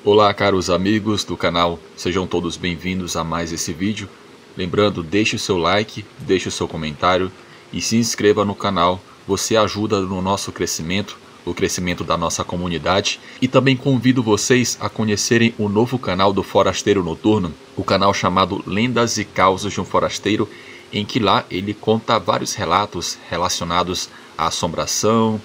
Olá, caros amigos do canal, sejam todos bem-vindos a mais esse vídeo. Lembrando, deixe o seu like, deixe o seu comentário e se inscreva no canal. Você ajuda no nosso crescimento, o crescimento da nossa comunidade. E também convido vocês a conhecerem o novo canal do Forasteiro Noturno, o canal chamado Lendas e Causos de um Forasteiro, em que lá ele conta vários relatos relacionados à assombração,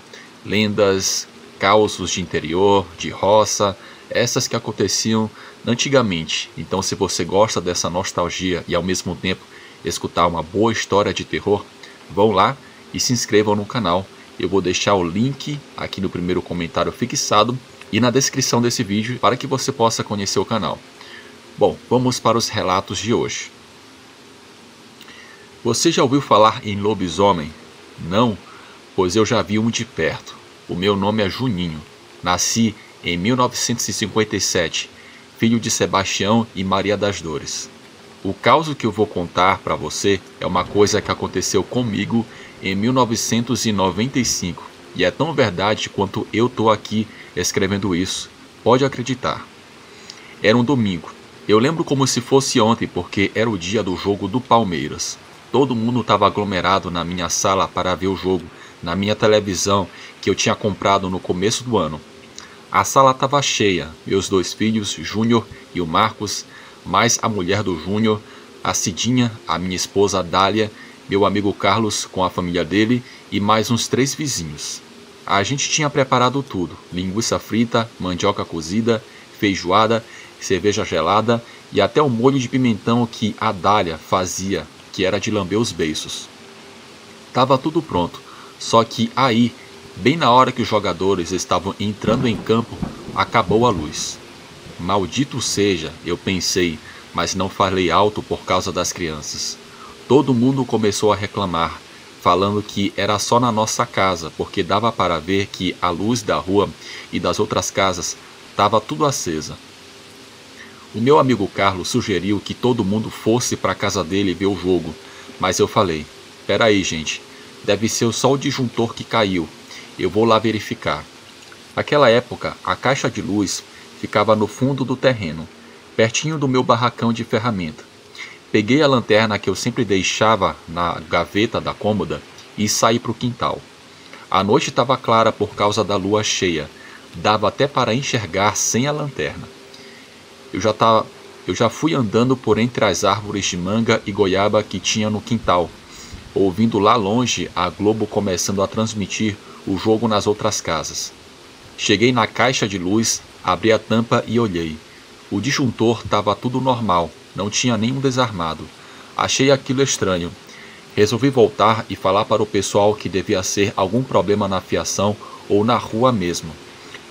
lendas, causos de interior, de roça, essas que aconteciam antigamente. Então, se você gosta dessa nostalgia e ao mesmo tempo escutar uma boa história de terror, vão lá e se inscrevam no canal. Eu vou deixar o link aqui no primeiro comentário fixado e na descrição desse vídeo para que você possa conhecer o canal. Bom, vamos para os relatos de hoje. Você já ouviu falar em lobisomem? Não? Pois eu já vi um de perto. O meu nome é Juninho. Nasci em 1957, filho de Sebastião e Maria das Dores. O caso que eu vou contar para você é uma coisa que aconteceu comigo em 1995 e é tão verdade quanto eu tô aqui escrevendo isso. Pode acreditar. Era um domingo. Eu lembro como se fosse ontem porque era o dia do jogo do Palmeiras. Todo mundo estava aglomerado na minha sala para ver o jogo, na minha televisão que eu tinha comprado no começo do ano. A sala estava cheia, meus dois filhos, Júnior e o Marcos, mais a mulher do Júnior, a Cidinha, a minha esposa Dália, meu amigo Carlos com a família dele e mais uns 3 vizinhos. A gente tinha preparado tudo, linguiça frita, mandioca cozida, feijoada, cerveja gelada e até o molho de pimentão que a Dália fazia, que era de lamber os beiços. Tava tudo pronto, só que aí, bem na hora que os jogadores estavam entrando em campo, acabou a luz. Maldito seja, eu pensei, mas não falei alto por causa das crianças. Todo mundo começou a reclamar, falando que era só na nossa casa, porque dava para ver que a luz da rua e das outras casas estava tudo acesa. O meu amigo Carlos sugeriu que todo mundo fosse para a casa dele ver o jogo, mas eu falei, peraí gente, deve ser só o disjuntor que caiu. Eu vou lá verificar. Naquela época, a caixa de luz ficava no fundo do terreno, pertinho do meu barracão de ferramenta. Peguei a lanterna que eu sempre deixava na gaveta da cômoda e saí para o quintal. A noite estava clara por causa da lua cheia, dava até para enxergar sem a lanterna. Eu já fui andando por entre as árvores de manga e goiaba que tinha no quintal, ouvindo lá longe a Globo começando a transmitir o jogo nas outras casas. Cheguei na caixa de luz, abri a tampa e olhei. O disjuntor estava tudo normal, não tinha nenhum desarmado. Achei aquilo estranho. Resolvi voltar e falar para o pessoal que devia ser algum problema na fiação ou na rua mesmo.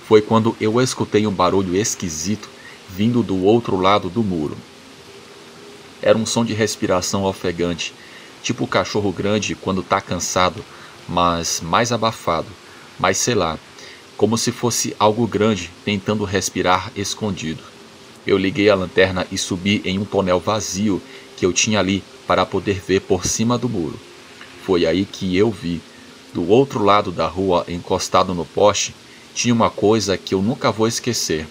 Foi quando eu escutei um barulho esquisito vindo do outro lado do muro. Era um som de respiração ofegante, tipo o cachorro grande quando está cansado, mas mais abafado, mas sei lá, como se fosse algo grande tentando respirar escondido. Eu liguei a lanterna e subi em um tonel vazio que eu tinha ali para poder ver por cima do muro. Foi aí que eu vi, do outro lado da rua, encostado no poste, tinha uma coisa que eu nunca vou esquecer.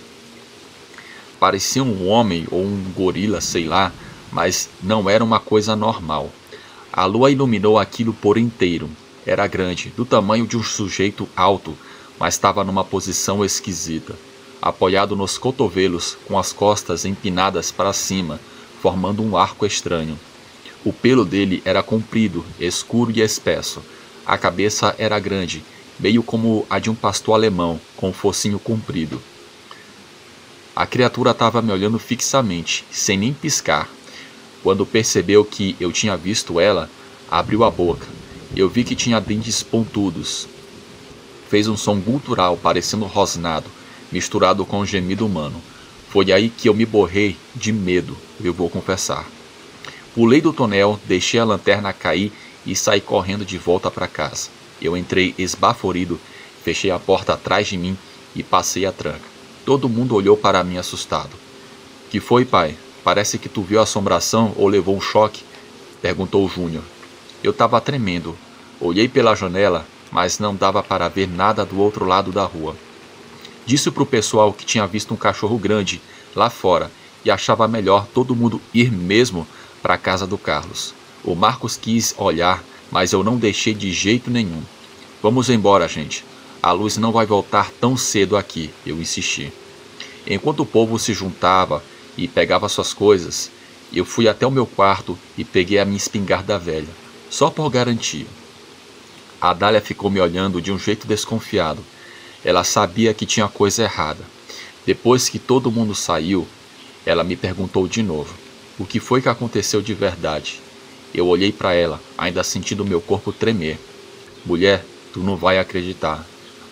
Parecia um homem ou um gorila, sei lá, mas não era uma coisa normal. A lua iluminou aquilo por inteiro. Era grande, do tamanho de um sujeito alto, mas estava numa posição esquisita, apoiado nos cotovelos, com as costas empinadas para cima, formando um arco estranho. O pelo dele era comprido, escuro e espesso. A cabeça era grande, meio como a de um pastor alemão, com um focinho comprido. A criatura estava me olhando fixamente, sem nem piscar. Quando percebeu que eu tinha visto ela, abriu a boca. Eu vi que tinha dentes pontudos. Fez um som gutural, parecendo rosnado, misturado com um gemido humano. Foi aí que eu me borrei de medo, eu vou confessar. Pulei do tonel, deixei a lanterna cair e saí correndo de volta para casa. Eu entrei esbaforido, fechei a porta atrás de mim e passei a tranca. Todo mundo olhou para mim assustado. Que foi, pai? Parece que tu viu a assombração ou levou um choque? Perguntou o Júnior. Eu estava tremendo. Olhei pela janela, mas não dava para ver nada do outro lado da rua. Disse pro pessoal que tinha visto um cachorro grande lá fora e achava melhor todo mundo ir mesmo para a casa do Carlos. O Marcos quis olhar, mas eu não deixei de jeito nenhum. Vamos embora, gente. A luz não vai voltar tão cedo aqui, eu insisti. Enquanto o povo se juntava e pegava suas coisas, eu fui até o meu quarto e peguei a minha espingarda velha, só por garantia. A Dália ficou me olhando de um jeito desconfiado. Ela sabia que tinha coisa errada. Depois que todo mundo saiu, ela me perguntou de novo: o que foi que aconteceu de verdade? Eu olhei para ela, ainda sentindo meu corpo tremer. Mulher, tu não vai acreditar,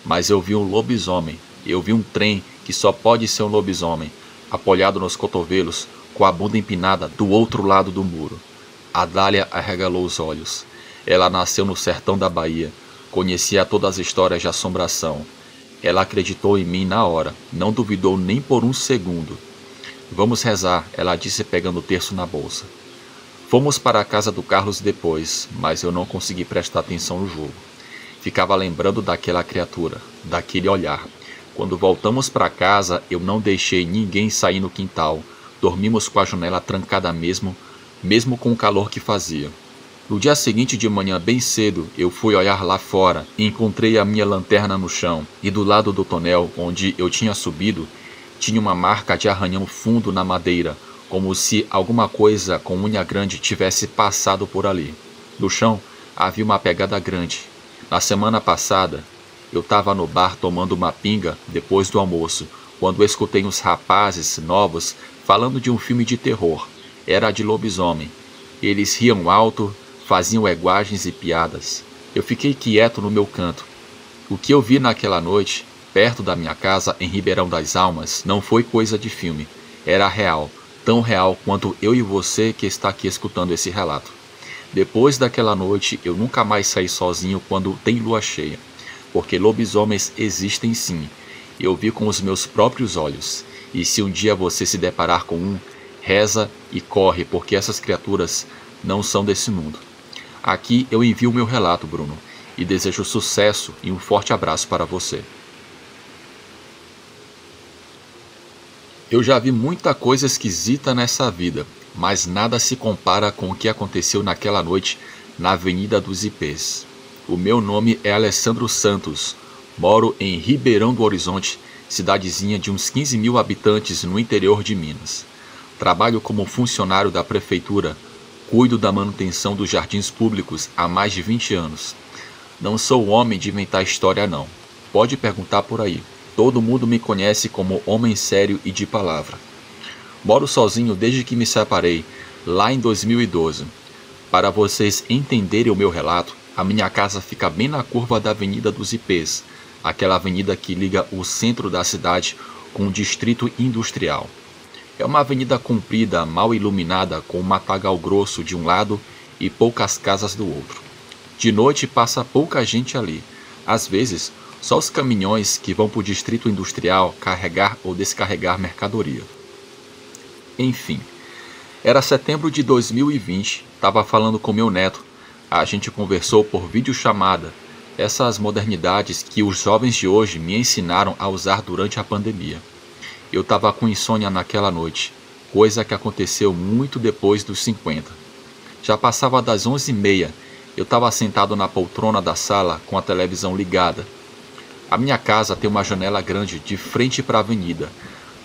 mas eu vi um lobisomem. Eu vi um trem que só pode ser um lobisomem, apoiado nos cotovelos, com a bunda empinada do outro lado do muro. A Dália arregalou os olhos. Ela nasceu no sertão da Bahia, conhecia todas as histórias de assombração. Ela acreditou em mim na hora, não duvidou nem por um segundo. Vamos rezar, ela disse pegando o terço na bolsa. Fomos para a casa do Carlos depois, mas eu não consegui prestar atenção no jogo. Ficava lembrando daquela criatura, daquele olhar. Quando voltamos para casa, eu não deixei ninguém sair no quintal. Dormimos com a janela trancada mesmo com o calor que fazia. No dia seguinte de manhã bem cedo, eu fui olhar lá fora e encontrei a minha lanterna no chão, e do lado do tonel onde eu tinha subido, tinha uma marca de arranhão fundo na madeira, como se alguma coisa com unha grande tivesse passado por ali. No chão havia uma pegada grande. Na semana passada, eu estava no bar tomando uma pinga depois do almoço, quando escutei uns rapazes novos falando de um filme de terror. Era de lobisomem. Eles riam alto, faziam eguagens e piadas. Eu fiquei quieto no meu canto. O que eu vi naquela noite, perto da minha casa em Ribeirão das Almas, não foi coisa de filme. Era real, tão real quanto eu e você que está aqui escutando esse relato. Depois daquela noite, eu nunca mais saí sozinho quando tem lua cheia, porque lobisomens existem sim. Eu vi com os meus próprios olhos. E se um dia você se deparar com um, reza e corre, porque essas criaturas não são desse mundo. Aqui eu envio o meu relato, Bruno, e desejo sucesso e um forte abraço para você. Eu já vi muita coisa esquisita nessa vida, mas nada se compara com o que aconteceu naquela noite na Avenida dos Ipês. O meu nome é Alessandro Santos, moro em Ribeirão do Horizonte, cidadezinha de uns 15 mil habitantes no interior de Minas. Trabalho como funcionário da prefeitura, cuido da manutenção dos jardins públicos há mais de 20 anos. Não sou homem de inventar história não, pode perguntar por aí. Todo mundo me conhece como homem sério e de palavra. Moro sozinho desde que me separei, lá em 2012. Para vocês entenderem o meu relato, a minha casa fica bem na curva da Avenida dos Ipês, aquela avenida que liga o centro da cidade com o distrito industrial. É uma avenida comprida, mal iluminada, com um matagal grosso de um lado e poucas casas do outro. De noite passa pouca gente ali. Às vezes, só os caminhões que vão para o distrito industrial carregar ou descarregar mercadoria. Enfim, era setembro de 2020, estava falando com meu neto. A gente conversou por videochamada, essas modernidades que os jovens de hoje me ensinaram a usar durante a pandemia. Eu estava com insônia naquela noite, coisa que aconteceu muito depois dos 50. Já passava das 11h30, eu estava sentado na poltrona da sala com a televisão ligada. A minha casa tem uma janela grande de frente para a avenida,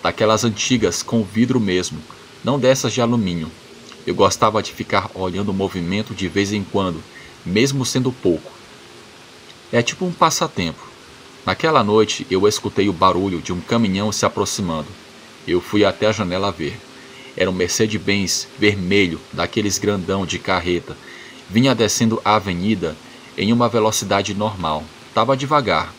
daquelas antigas com vidro mesmo, não dessas de alumínio. Eu gostava de ficar olhando o movimento de vez em quando, mesmo sendo pouco. É tipo um passatempo. Naquela noite eu escutei o barulho de um caminhão se aproximando. Eu fui até a janela ver. Era um Mercedes-Benz vermelho, daqueles grandão de carreta. Vinha descendo a avenida em uma velocidade normal. Tava devagar.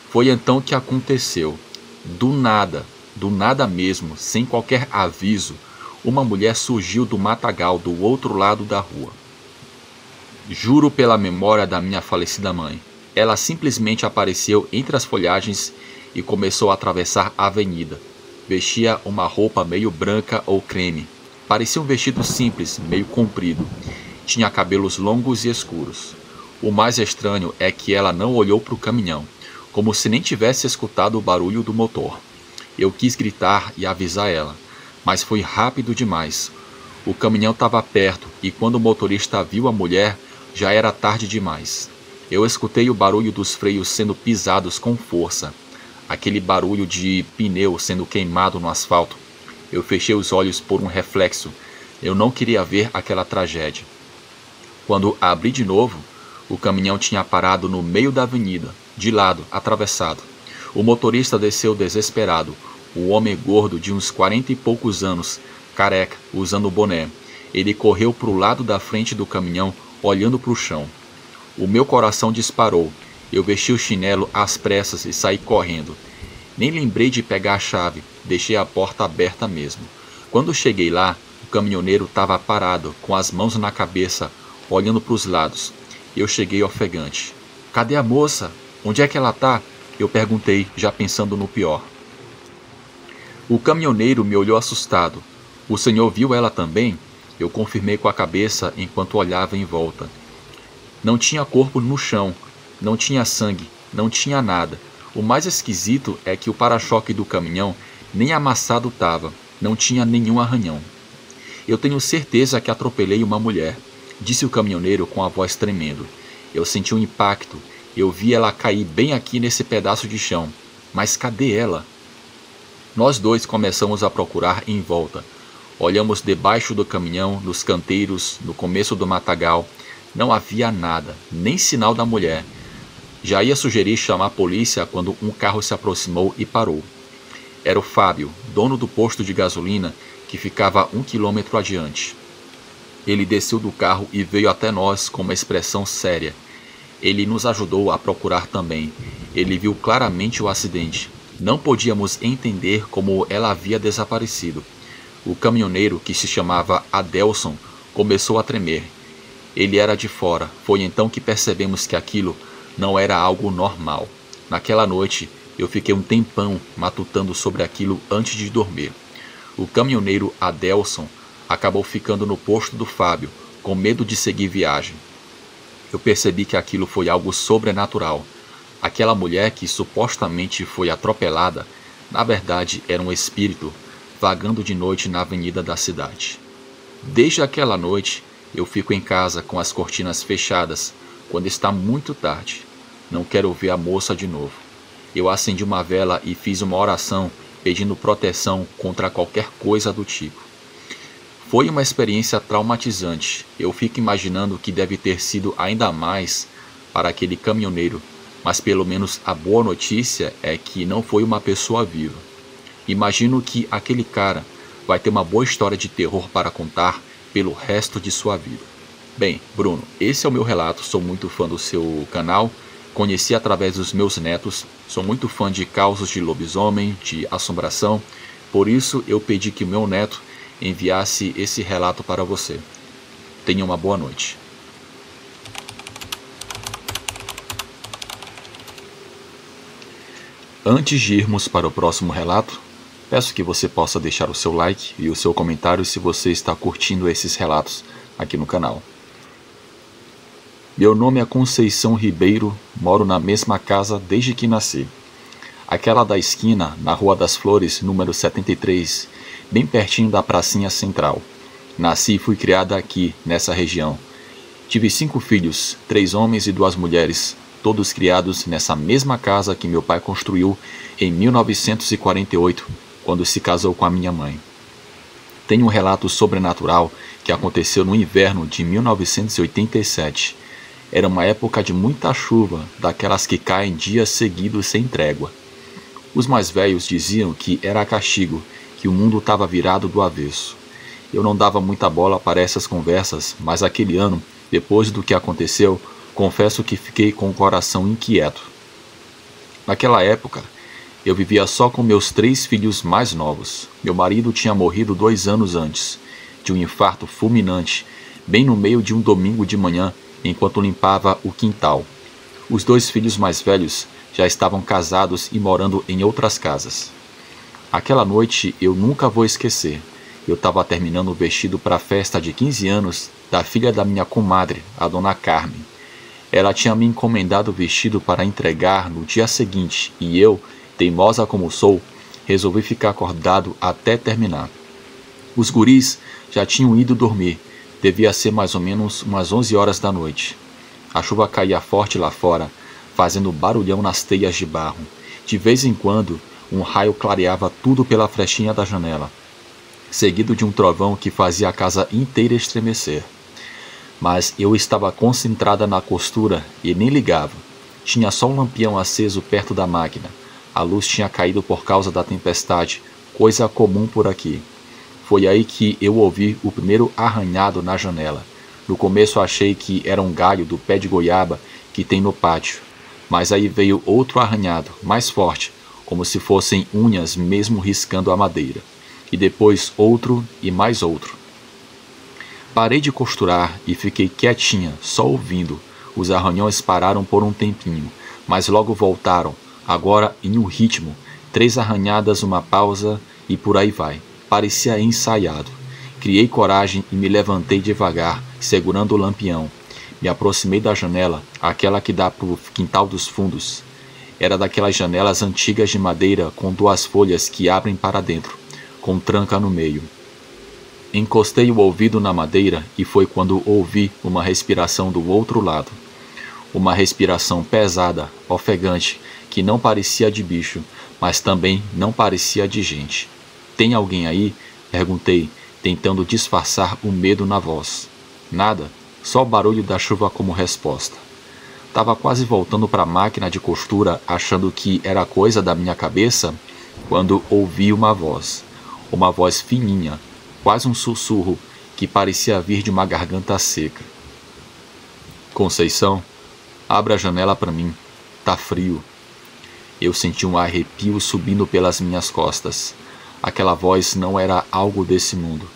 Foi então que aconteceu. Do nada mesmo, sem qualquer aviso, uma mulher surgiu do matagal do outro lado da rua. Juro pela memória da minha falecida mãe. Ela simplesmente apareceu entre as folhagens e começou a atravessar a avenida. Vestia uma roupa meio branca ou creme. Parecia um vestido simples, meio comprido. Tinha cabelos longos e escuros. O mais estranho é que ela não olhou para o caminhão, como se nem tivesse escutado o barulho do motor. Eu quis gritar e avisar ela, mas foi rápido demais. O caminhão estava perto e quando o motorista viu a mulher, já era tarde demais. Eu escutei o barulho dos freios sendo pisados com força, aquele barulho de pneu sendo queimado no asfalto. Eu fechei os olhos por um reflexo. Eu não queria ver aquela tragédia. Quando abri de novo, o caminhão tinha parado no meio da avenida, de lado, atravessado. O motorista desceu desesperado, o homem gordo de uns 40 e poucos anos, careca, usando boné. Ele correu para o lado da frente do caminhão, olhando para o chão. O meu coração disparou. Eu vesti o chinelo às pressas e saí correndo. Nem lembrei de pegar a chave, deixei a porta aberta mesmo. Quando cheguei lá, o caminhoneiro estava parado, com as mãos na cabeça, olhando para os lados. Eu cheguei ofegante. Cadê a moça? Onde é que ela está? Eu perguntei, já pensando no pior. O caminhoneiro me olhou assustado. O senhor viu ela também? Eu confirmei com a cabeça enquanto olhava em volta. Não tinha corpo no chão, não tinha sangue, não tinha nada. O mais esquisito é que o para-choque do caminhão nem amassado estava, não tinha nenhum arranhão. Eu tenho certeza que atropelei uma mulher, disse o caminhoneiro com a voz tremendo. Eu senti um impacto, eu vi ela cair bem aqui nesse pedaço de chão. Mas cadê ela? Nós dois começamos a procurar em volta. Olhamos debaixo do caminhão, nos canteiros, no começo do matagal. Não havia nada, nem sinal da mulher. Já ia sugerir chamar a polícia quando um carro se aproximou e parou. Era o Fábio, dono do posto de gasolina, que ficava 1 quilômetro adiante. Ele desceu do carro e veio até nós com uma expressão séria. Ele nos ajudou a procurar também. Ele viu claramente o acidente. Não podíamos entender como ela havia desaparecido. O caminhoneiro, que se chamava Adelson, começou a tremer. Ele era de fora. Foi então que percebemos que aquilo não era algo normal. Naquela noite, eu fiquei um tempão matutando sobre aquilo antes de dormir. O caminhoneiro Adelson acabou ficando no posto do Fábio, com medo de seguir viagem. Eu percebi que aquilo foi algo sobrenatural. Aquela mulher que supostamente foi atropelada, na verdade era um espírito vagando de noite na avenida da cidade. Desde aquela noite, eu fico em casa com as cortinas fechadas quando está muito tarde. Não quero ver a moça de novo. Eu acendi uma vela e fiz uma oração pedindo proteção contra qualquer coisa do tipo. Foi uma experiência traumatizante. Eu fico imaginando que deve ter sido ainda mais para aquele caminhoneiro, mas pelo menos a boa notícia é que não foi uma pessoa viva. Imagino que aquele cara vai ter uma boa história de terror para contar pelo resto de sua vida. Bem, Bruno, esse é o meu relato, sou muito fã do seu canal, conheci através dos meus netos, sou muito fã de causos de lobisomem, de assombração, por isso eu pedi que o meu neto enviasse esse relato para você. Tenha uma boa noite. Antes de irmos para o próximo relato, peço que você possa deixar o seu like e o seu comentário se você está curtindo esses relatos aqui no canal. Meu nome é Conceição Ribeiro, moro na mesma casa desde que nasci. Aquela da esquina, na Rua das Flores, número 73, bem pertinho da pracinha central. Nasci e fui criada aqui, nessa região. Tive 5 filhos, 3 homens e 2 mulheres, todos criados nessa mesma casa que meu pai construiu em 1948, quando se casou com a minha mãe. Tenho um relato sobrenatural que aconteceu no inverno de 1987. Era uma época de muita chuva, daquelas que caem dias seguidos sem trégua. Os mais velhos diziam que era castigo, que o mundo estava virado do avesso. Eu não dava muita bola para essas conversas, mas aquele ano, depois do que aconteceu, confesso que fiquei com o coração inquieto. Naquela época, eu vivia só com meus 3 filhos mais novos. Meu marido tinha morrido 2 anos antes, de um infarto fulminante, bem no meio de um domingo de manhã, enquanto limpava o quintal. Os 2 filhos mais velhos já estavam casados e morando em outras casas. Aquela noite eu nunca vou esquecer. Eu estava terminando o vestido para a festa de 15 anos da filha da minha comadre, a dona Carmen. Ela tinha me encomendado o vestido para entregar no dia seguinte e eu, teimosa como sou, resolvi ficar acordado até terminar. Os guris já tinham ido dormir. Devia ser mais ou menos umas 11 horas da noite. A chuva caía forte lá fora, fazendo barulhão nas teias de barro. De vez em quando, um raio clareava tudo pela frechinha da janela, seguido de um trovão que fazia a casa inteira estremecer. Mas eu estava concentrada na costura e nem ligava. Tinha só um lampião aceso perto da máquina. A luz tinha caído por causa da tempestade, coisa comum por aqui. Foi aí que eu ouvi o primeiro arranhado na janela. No começo achei que era um galho do pé de goiaba que tem no pátio, mas aí veio outro arranhado, mais forte, como se fossem unhas mesmo riscando a madeira. E depois outro e mais outro. Parei de costurar e fiquei quietinha, só ouvindo. Os arranhões pararam por um tempinho, mas logo voltaram, agora em um ritmo. 3 arranhadas, uma pausa e por aí vai. Parecia ensaiado. Criei coragem e me levantei devagar, segurando o lampião. Me aproximei da janela, aquela que dá para o quintal dos fundos. Era daquelas janelas antigas de madeira com 2 folhas que abrem para dentro, com tranca no meio. Encostei o ouvido na madeira e foi quando ouvi uma respiração do outro lado. Uma respiração pesada, ofegante, que não parecia de bicho, mas também não parecia de gente. Tem alguém aí? Perguntei, tentando disfarçar o medo na voz. Nada, só o barulho da chuva como resposta. Tava quase voltando para a máquina de costura, achando que era coisa da minha cabeça, quando ouvi uma voz fininha, quase um sussurro, que parecia vir de uma garganta seca. Conceição, abre a janela para mim, tá frio. Eu senti um arrepio subindo pelas minhas costas. Aquela voz não era algo desse mundo.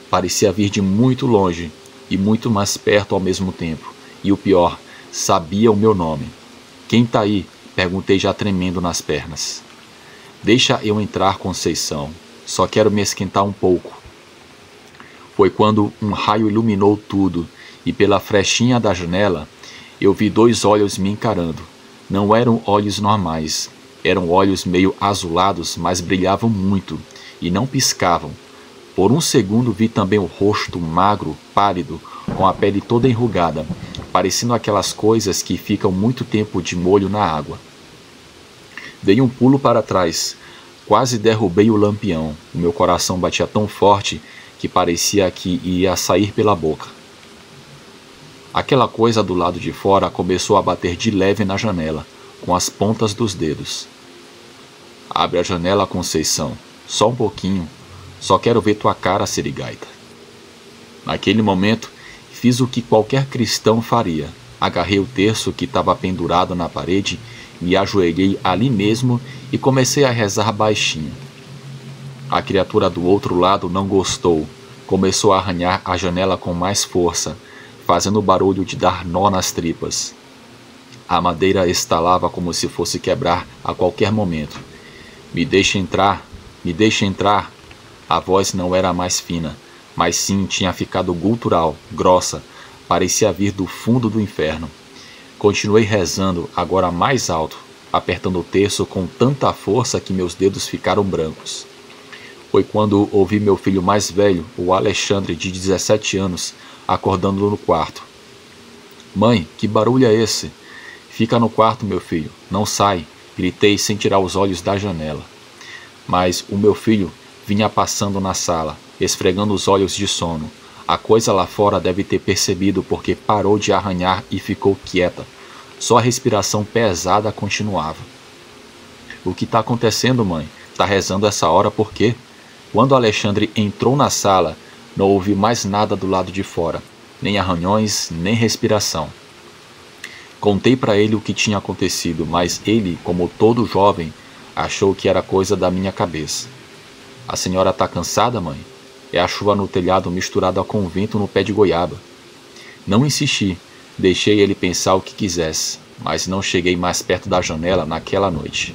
Parecia vir de muito longe e muito mais perto ao mesmo tempo. E o pior, sabia o meu nome. Quem tá aí? Perguntei já tremendo nas pernas. Deixa eu entrar, Conceição. Só quero me esquentar um pouco. Foi quando um raio iluminou tudo e pela frechinha da janela eu vi 2 olhos me encarando. Não eram olhos normais. Eram olhos meio azulados, mas brilhavam muito e não piscavam. Por um segundo vi também o rosto magro, pálido, com a pele toda enrugada, parecendo aquelas coisas que ficam muito tempo de molho na água. Dei um pulo para trás, quase derrubei o lampião. O meu coração batia tão forte que parecia que ia sair pela boca. Aquela coisa do lado de fora começou a bater de leve na janela, com as pontas dos dedos. Abre a janela, Conceição. Só um pouquinho. Só quero ver tua cara, Sirigaita. Naquele momento, fiz o que qualquer cristão faria. Agarrei o terço que estava pendurado na parede, me ajoelhei ali mesmo e comecei a rezar baixinho. A criatura do outro lado não gostou. Começou a arranhar a janela com mais força, fazendo o barulho de dar nó nas tripas. A madeira estalava como se fosse quebrar a qualquer momento. Me deixe entrar, me deixe entrar. A voz não era mais fina, mas sim tinha ficado gutural, grossa, parecia vir do fundo do inferno. Continuei rezando, agora mais alto, apertando o terço com tanta força que meus dedos ficaram brancos. Foi quando ouvi meu filho mais velho, o Alexandre, de 17 anos, acordando no quarto. Mãe, que barulho é esse? Fica no quarto, meu filho, não sai, gritei sem tirar os olhos da janela. Mas o meu filho vinha passando na sala, esfregando os olhos de sono. A coisa lá fora deve ter percebido porque parou de arranhar e ficou quieta. Só a respiração pesada continuava. O que está acontecendo, mãe? Está rezando essa hora por quê? Quando Alexandre entrou na sala, não ouvi mais nada do lado de fora, nem arranhões, nem respiração. Contei para ele o que tinha acontecido, mas ele, como todo jovem, achou que era coisa da minha cabeça. A senhora está cansada, mãe? É a chuva no telhado misturada com o vento no pé de goiaba. Não insisti, deixei ele pensar o que quisesse, mas não cheguei mais perto da janela naquela noite.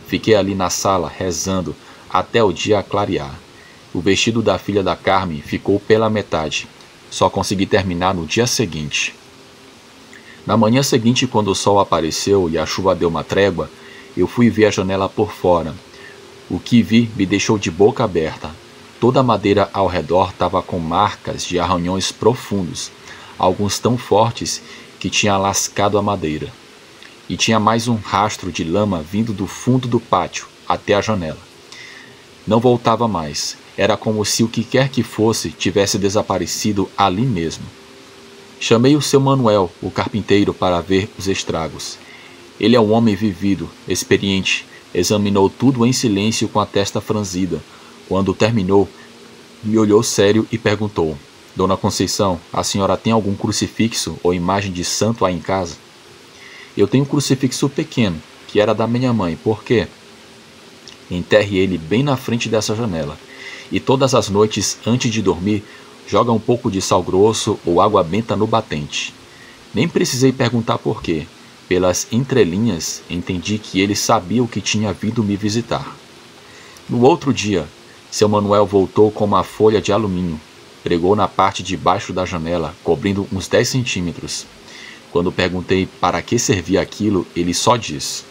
Fiquei ali na sala, rezando, até o dia clarear. O vestido da filha da Carmen ficou pela metade. Só consegui terminar no dia seguinte. Na manhã seguinte, quando o sol apareceu e a chuva deu uma trégua, eu fui ver a janela por fora. O que vi me deixou de boca aberta. Toda a madeira ao redor estava com marcas de arranhões profundos, alguns tão fortes que tinha lascado a madeira. E tinha mais um rastro de lama vindo do fundo do pátio até a janela. Não voltava mais. Era como se o que quer que fosse tivesse desaparecido ali mesmo. Chamei o seu Manuel, o carpinteiro, para ver os estragos. Ele é um homem vivido, experiente, examinou tudo em silêncio com a testa franzida. Quando terminou, me olhou sério e perguntou: Dona Conceição, a senhora tem algum crucifixo ou imagem de santo aí em casa? Eu tenho um crucifixo pequeno, que era da minha mãe. Por quê? Enterre ele bem na frente dessa janela. E todas as noites, antes de dormir, joga um pouco de sal grosso ou água benta no batente. Nem precisei perguntar por quê. Pelas entrelinhas, entendi que ele sabia o que tinha vindo me visitar. No outro dia, seu Manuel voltou com uma folha de alumínio. Pregou na parte de baixo da janela, cobrindo uns 10 centímetros. Quando perguntei para que servia aquilo, ele só disse: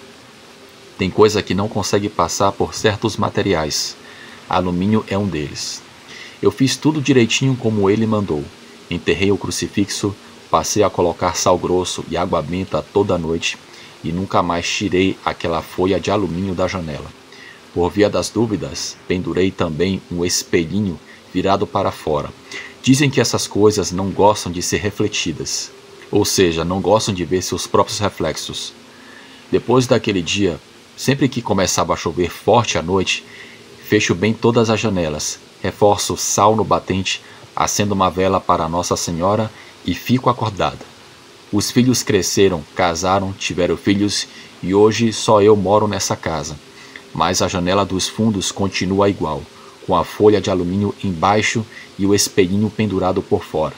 Tem coisa que não consegue passar por certos materiais. Alumínio é um deles. Eu fiz tudo direitinho como ele mandou. Enterrei o crucifixo, passei a colocar sal grosso e água benta toda noite e nunca mais tirei aquela folha de alumínio da janela. Por via das dúvidas, pendurei também um espelhinho virado para fora. Dizem que essas coisas não gostam de ser refletidas, ou seja, não gostam de ver seus próprios reflexos. Depois daquele dia, sempre que começava a chover forte à noite, fecho bem todas as janelas, reforço sal no batente, acendo uma vela para Nossa Senhora e fico acordada. Os filhos cresceram, casaram, tiveram filhos e hoje só eu moro nessa casa. Mas a janela dos fundos continua igual, com a folha de alumínio embaixo e o espelhinho pendurado por fora.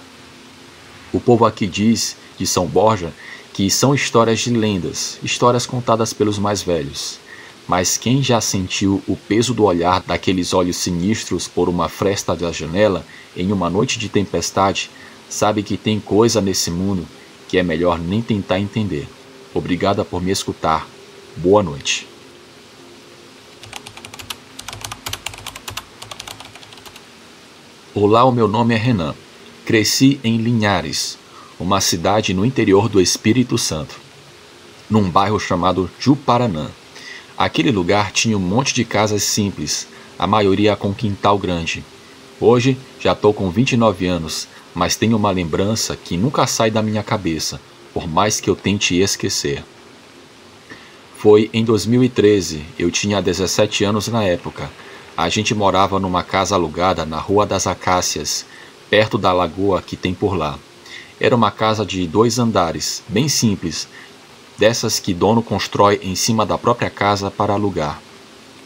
O povo aqui diz, de São Borja, que são histórias de lendas, histórias contadas pelos mais velhos. Mas quem já sentiu o peso do olhar daqueles olhos sinistros por uma fresta da janela em uma noite de tempestade, sabe que tem coisa nesse mundo que é melhor nem tentar entender. Obrigada por me escutar. Boa noite. Olá, o meu nome é Renan. Cresci em Linhares, uma cidade no interior do Espírito Santo, num bairro chamado Juparanã. Aquele lugar tinha um monte de casas simples, a maioria com quintal grande. Hoje já estou com 29 anos, mas tenho uma lembrança que nunca sai da minha cabeça, por mais que eu tente esquecer. Foi em 2013, eu tinha 17 anos na época. A gente morava numa casa alugada na Rua das Acácias, perto da lagoa que tem por lá. Era uma casa de 2 andares, bem simples, dessas que dono constrói em cima da própria casa para alugar.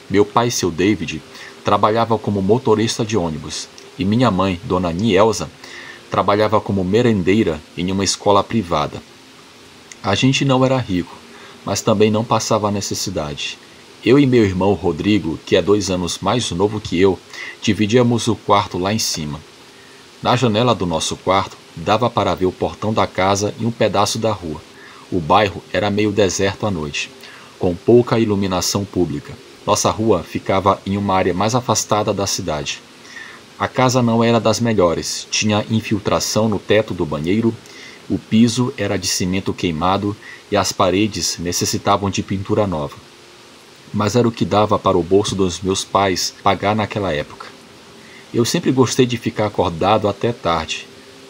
Meu pai, seu David, trabalhava como motorista de ônibus e minha mãe, dona Nielza, trabalhava como merendeira em uma escola privada. A gente não era rico, mas também não passava necessidade. Eu e meu irmão Rodrigo, que é 2 anos mais novo que eu, dividíamos o quarto lá em cima. Na janela do nosso quarto, dava para ver o portão da casa e um pedaço da rua. O bairro era meio deserto à noite, com pouca iluminação pública. Nossa rua ficava em uma área mais afastada da cidade. A casa não era das melhores, tinha infiltração no teto do banheiro, o piso era de cimento queimado e as paredes necessitavam de pintura nova. Mas era o que dava para o bolso dos meus pais pagar naquela época. Eu sempre gostei de ficar acordado até tarde.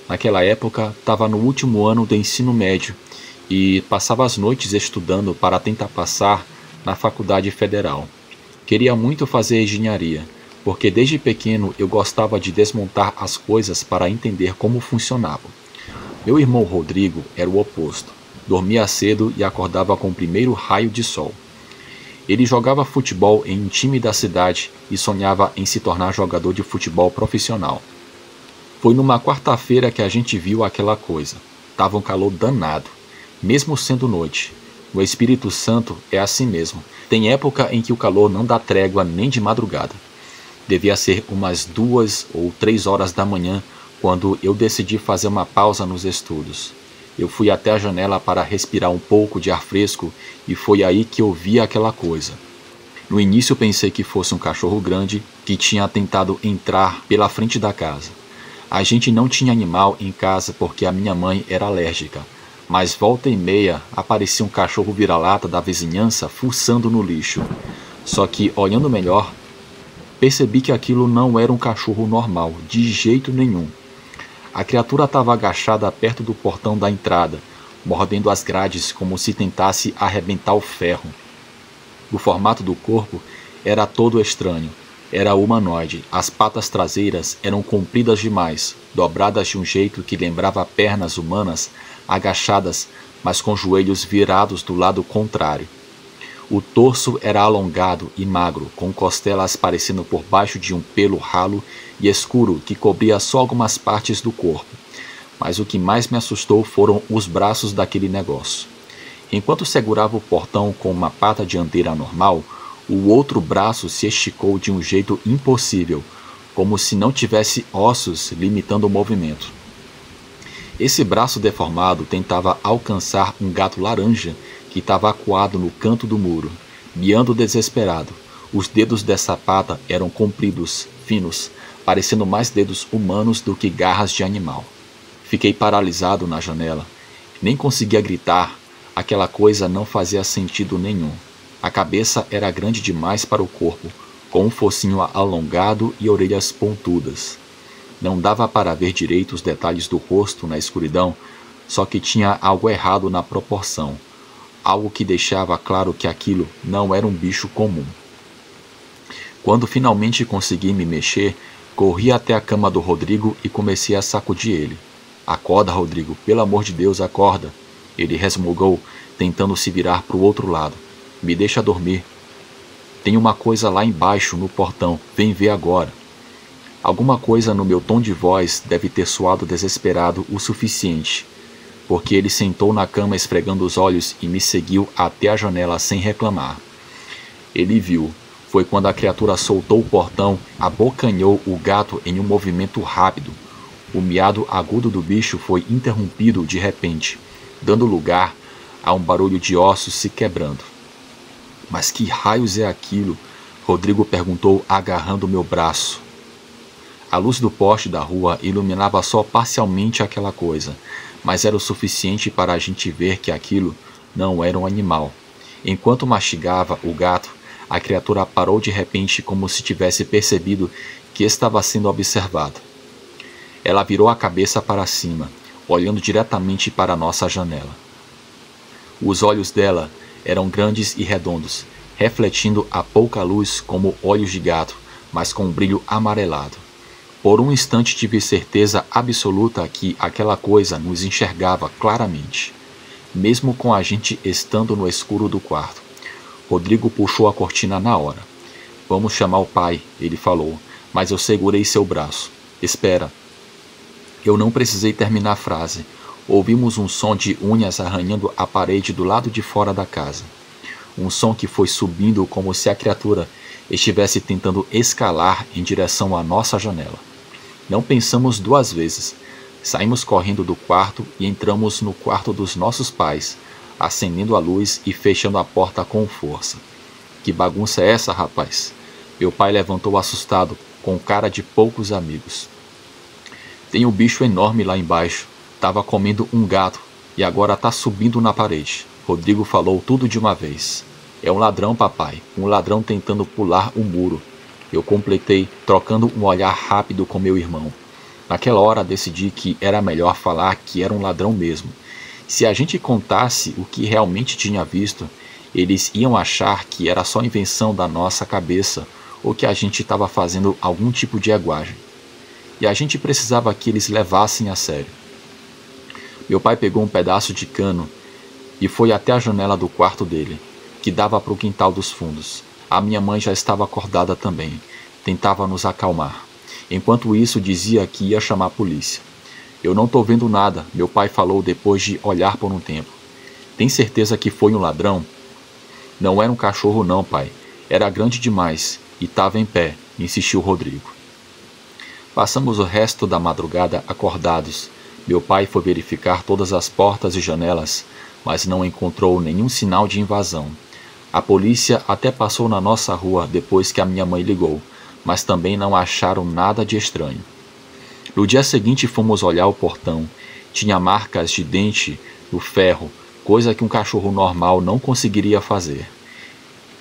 Naquela época, estava no último ano do ensino médio e passava as noites estudando para tentar passar na faculdade federal. Queria muito fazer engenharia, porque desde pequeno eu gostava de desmontar as coisas para entender como funcionavam. Meu irmão Rodrigo era o oposto. Dormia cedo e acordava com o primeiro raio de sol. Ele jogava futebol em um time da cidade e sonhava em se tornar jogador de futebol profissional. Foi numa quarta-feira que a gente viu aquela coisa. Tava um calor danado, mesmo sendo noite. O Espírito Santo é assim mesmo. Tem época em que o calor não dá trégua nem de madrugada. Devia ser umas 2 ou 3 horas da manhã quando eu decidi fazer uma pausa nos estudos. Eu fui até a janela para respirar um pouco de ar fresco e foi aí que eu vi aquela coisa. No início pensei que fosse um cachorro grande que tinha tentado entrar pela frente da casa. A gente não tinha animal em casa porque a minha mãe era alérgica, mas volta e meia aparecia um cachorro vira-lata da vizinhança fuçando no lixo. Só que, olhando melhor, percebi que aquilo não era um cachorro normal, de jeito nenhum. A criatura estava agachada perto do portão da entrada, mordendo as grades como se tentasse arrebentar o ferro. O formato do corpo era todo estranho. Era humanoide. As patas traseiras eram compridas demais, dobradas de um jeito que lembrava pernas humanas, agachadas, mas com joelhos virados do lado contrário. O torso era alongado e magro, com costelas aparecendo por baixo de um pelo ralo e escuro que cobria só algumas partes do corpo. Mas o que mais me assustou foram os braços daquele negócio. Enquanto segurava o portão com uma pata dianteira normal, o outro braço se esticou de um jeito impossível, como se não tivesse ossos limitando o movimento. Esse braço deformado tentava alcançar um gato laranja que estava acuado no canto do muro, miando desesperado. Os dedos dessa pata eram compridos, finos, parecendo mais dedos humanos do que garras de animal. Fiquei paralisado na janela. Nem conseguia gritar. Aquela coisa não fazia sentido nenhum. A cabeça era grande demais para o corpo, com um focinho alongado e orelhas pontudas. Não dava para ver direito os detalhes do rosto na escuridão, só que tinha algo errado na proporção, algo que deixava claro que aquilo não era um bicho comum. Quando finalmente consegui me mexer, corri até a cama do Rodrigo e comecei a sacudir ele. "Acorda, Rodrigo, pelo amor de Deus, acorda!" Ele resmungou, tentando se virar para o outro lado. "Me deixa dormir. Tem uma coisa lá embaixo, no portão. Vem ver agora." Alguma coisa no meu tom de voz deve ter soado desesperado o suficiente, porque ele sentou na cama esfregando os olhos e me seguiu até a janela sem reclamar. Ele viu. Foi quando a criatura soltou o portão, abocanhou o gato em um movimento rápido. O miado agudo do bicho foi interrompido de repente, dando lugar a um barulho de ossos se quebrando. "Mas que raios é aquilo?" Rodrigo perguntou, agarrando meu braço. A luz do poste da rua iluminava só parcialmente aquela coisa, mas era o suficiente para a gente ver que aquilo não era um animal. Enquanto mastigava o gato, a criatura parou de repente como se tivesse percebido que estava sendo observada. Ela virou a cabeça para cima, olhando diretamente para a nossa janela. Os olhos dela eram grandes e redondos, refletindo a pouca luz como olhos de gato, mas com um brilho amarelado. Por um instante tive certeza absoluta que aquela coisa nos enxergava claramente, mesmo com a gente estando no escuro do quarto. Rodrigo puxou a cortina na hora. "Vamos chamar o pai", ele falou, mas eu segurei seu braço. "Espera." Eu não precisei terminar a frase. Ouvimos um som de unhas arranhando a parede do lado de fora da casa. Um som que foi subindo como se a criatura estivesse tentando escalar em direção à nossa janela. Não pensamos duas vezes. Saímos correndo do quarto e entramos no quarto dos nossos pais, acendendo a luz e fechando a porta com força. "Que bagunça é essa, rapaz?" Meu pai levantou assustado, com cara de poucos amigos. "Tem um bicho enorme lá embaixo. Tava comendo um gato e agora tá subindo na parede." Rodrigo falou tudo de uma vez. "É um ladrão, papai. Um ladrão tentando pular o muro." Eu completei, trocando um olhar rápido com meu irmão. Naquela hora decidi que era melhor falar que era um ladrão mesmo. Se a gente contasse o que realmente tinha visto, eles iam achar que era só invenção da nossa cabeça ou que a gente estava fazendo algum tipo de aguagem. E a gente precisava que eles levassem a sério. Meu pai pegou um pedaço de cano e foi até a janela do quarto dele, que dava para o quintal dos fundos. A minha mãe já estava acordada também. Tentava nos acalmar. Enquanto isso, dizia que ia chamar a polícia. "Eu não estou vendo nada", meu pai falou depois de olhar por um tempo. "Tem certeza que foi um ladrão?" "Não era um cachorro não, pai. Era grande demais e estava em pé", insistiu Rodrigo. Passamos o resto da madrugada acordados, Meu pai foi verificar todas as portas e janelas, mas não encontrou nenhum sinal de invasão. A polícia até passou na nossa rua depois que a minha mãe ligou, mas também não acharam nada de estranho. No dia seguinte fomos olhar o portão. Tinha marcas de dente no ferro, coisa que um cachorro normal não conseguiria fazer.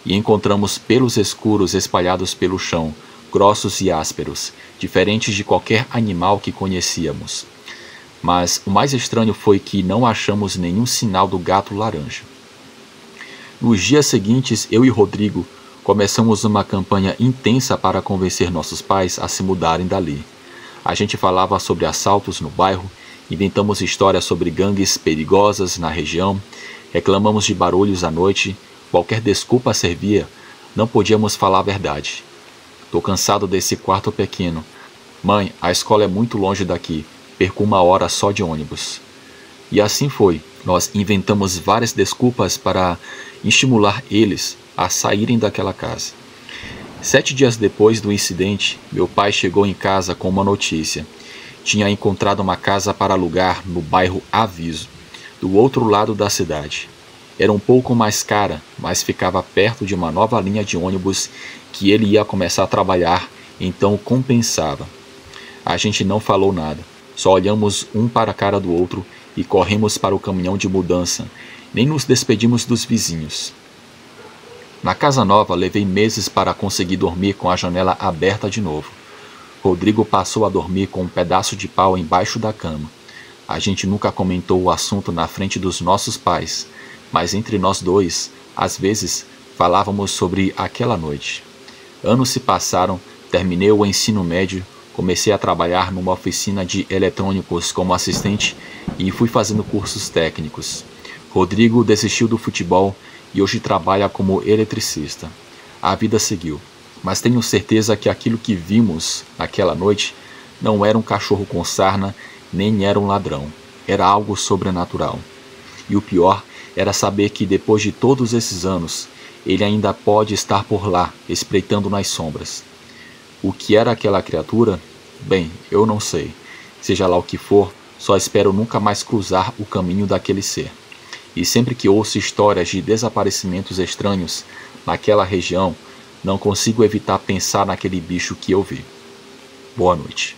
E encontramos pelos escuros espalhados pelo chão, grossos e ásperos, diferentes de qualquer animal que conhecíamos. Mas o mais estranho foi que não achamos nenhum sinal do gato laranja. Nos dias seguintes, eu e Rodrigo começamos uma campanha intensa para convencer nossos pais a se mudarem dali. A gente falava sobre assaltos no bairro, inventamos histórias sobre gangues perigosas na região, reclamamos de barulhos à noite, qualquer desculpa servia, não podíamos falar a verdade. Tô cansado desse quarto pequeno. Mãe, a escola é muito longe daqui, perco 1 hora só de ônibus. E assim foi, nós inventamos várias desculpas para estimular eles a saírem daquela casa. 7 dias depois do incidente, meu pai chegou em casa com uma notícia. Tinha encontrado uma casa para alugar no bairro Aviso, do outro lado da cidade. Era um pouco mais cara, mas ficava perto de uma nova linha de ônibus que ele ia começar a trabalhar, então compensava. A gente não falou nada, só olhamos um para a cara do outro e corremos para o caminhão de mudança. Nem nos despedimos dos vizinhos. Na casa nova, levei meses para conseguir dormir com a janela aberta de novo. Rodrigo passou a dormir com um pedaço de pau embaixo da cama. A gente nunca comentou o assunto na frente dos nossos pais, mas entre nós dois, às vezes, falávamos sobre aquela noite. Anos se passaram, terminei o ensino médio, comecei a trabalhar numa oficina de eletrônicos como assistente e fui fazendo cursos técnicos. Rodrigo desistiu do futebol e hoje trabalha como eletricista. A vida seguiu, mas tenho certeza que aquilo que vimos naquela noite não era um cachorro com sarna, nem era um ladrão. Era algo sobrenatural. E o pior era saber que depois de todos esses anos, ele ainda pode estar por lá, espreitando nas sombras. O que era aquela criatura? Bem, eu não sei. Seja lá o que for, só espero nunca mais cruzar o caminho daquele ser. E sempre que ouço histórias de desaparecimentos estranhos naquela região, não consigo evitar pensar naquele bicho que eu vi. Boa noite.